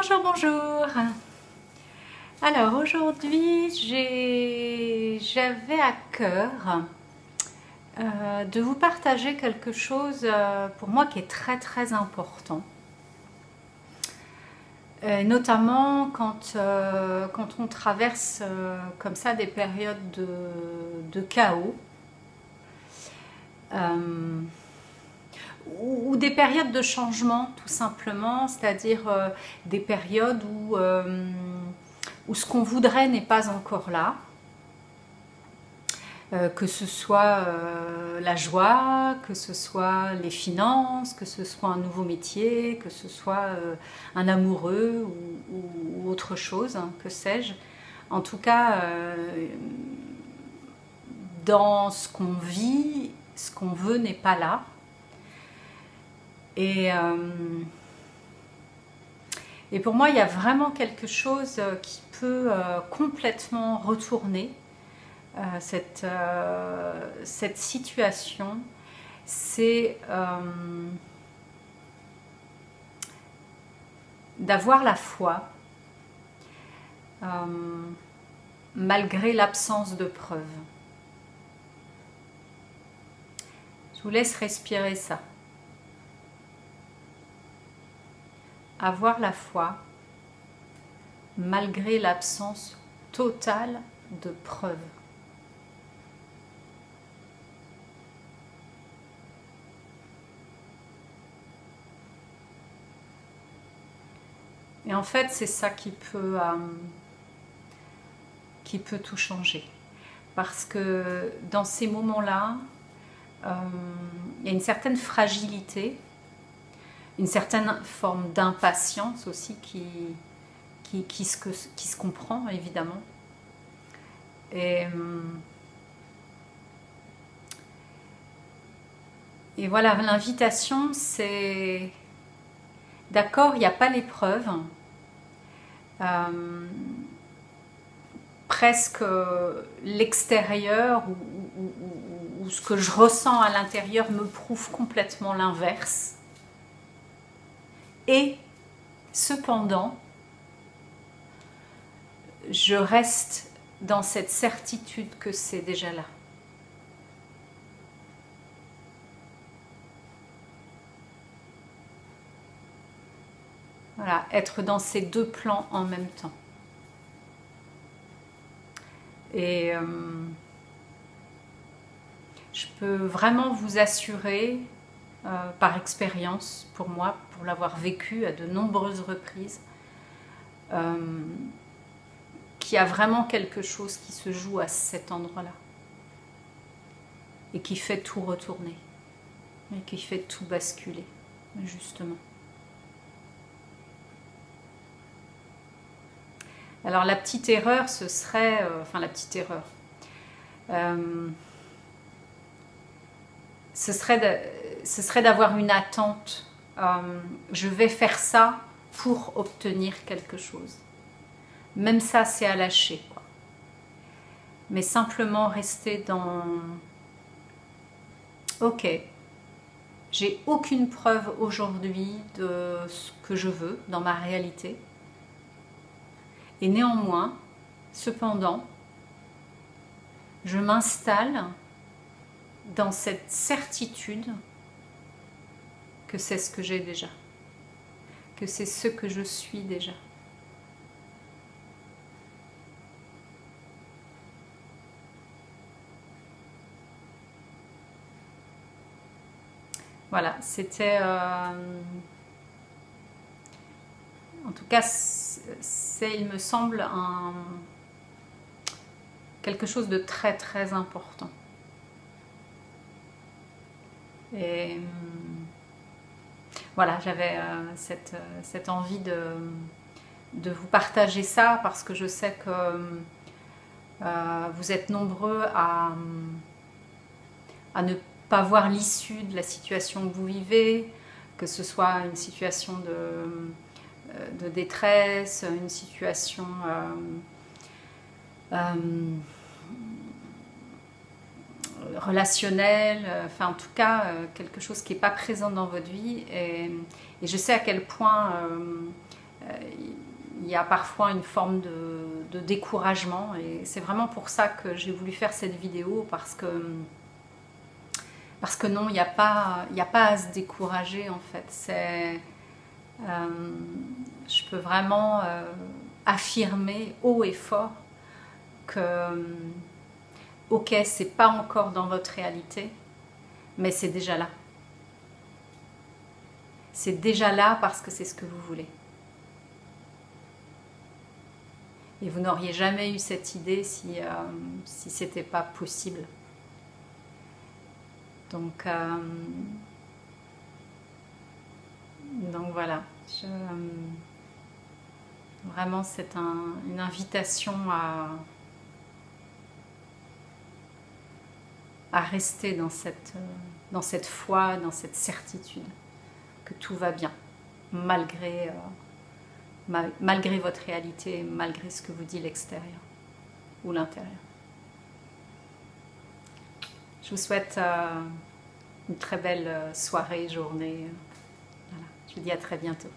Bonjour, bonjour. Alors aujourd'hui, j'avais à cœur de vous partager quelque chose pour moi qui est très très important. Notamment quand on traverse comme ça des périodes de chaos. Ou des périodes de changement tout simplement, c'est-à-dire des périodes où ce qu'on voudrait n'est pas encore là, que ce soit la joie, que ce soit les finances, que ce soit un nouveau métier, que ce soit un amoureux ou autre chose, hein, que sais-je. En tout cas, dans ce qu'on vit, ce qu'on veut n'est pas là. Et pour moi, il y a vraiment quelque chose qui peut complètement retourner cette situation. C'est d'avoir la foi malgré l'absence de preuves. Je vous laisse respirer ça. Avoir la foi malgré l'absence totale de preuves. Et en fait, c'est ça qui peut tout changer. Parce que dans ces moments-là, il y a une certaine fragilité, une certaine forme d'impatience aussi qui se comprend évidemment. Et voilà, l'invitation c'est d'accord, il n'y a pas l'épreuve, presque l'extérieur ou ce que je ressens à l'intérieur me prouve complètement l'inverse. Et cependant, je reste dans cette certitude que c'est déjà là. Voilà, être dans ces deux plans en même temps. Et je peux vraiment vous assurer, par expérience, pour moi, pour l'avoir vécu à de nombreuses reprises, qu'il y a vraiment quelque chose qui se joue à cet endroit-là et qui fait tout retourner et qui fait tout basculer, justement. Alors la petite erreur, ce serait, enfin la petite erreur, ce serait d'avoir une attente. Je vais faire ça pour obtenir quelque chose. Même ça, c'est à lâcher, quoi. Mais simplement rester dans... Ok, j'ai aucune preuve aujourd'hui de ce que je veux dans ma réalité. Et néanmoins, cependant, je m'installe dans cette certitude que c'est ce que j'ai déjà, que c'est ce que je suis déjà. Voilà, c'était... en tout cas, c'est, il me semble, quelque chose de très très important. Et voilà, j'avais cette envie de vous partager ça parce que je sais que vous êtes nombreux à ne pas voir l'issue de la situation que vous vivez, que ce soit une situation de détresse, une situation relationnelle, enfin en tout cas quelque chose qui n'est pas présent dans votre vie. Et je sais à quel point il y a parfois une forme de découragement, et c'est vraiment pour ça que j'ai voulu faire cette vidéo, parce que non, il n'y a pas à se décourager en fait. Je peux vraiment affirmer haut et fort que ok, c'est pas encore dans votre réalité, mais c'est déjà là. C'est déjà là parce que c'est ce que vous voulez. Et vous n'auriez jamais eu cette idée si c'était pas possible. Donc voilà. Vraiment, c'est une invitation à rester dans cette foi, dans cette certitude que tout va bien, malgré votre réalité, malgré ce que vous dit l'extérieur ou l'intérieur. Je vous souhaite une très belle soirée, journée. Voilà. Je vous dis à très bientôt.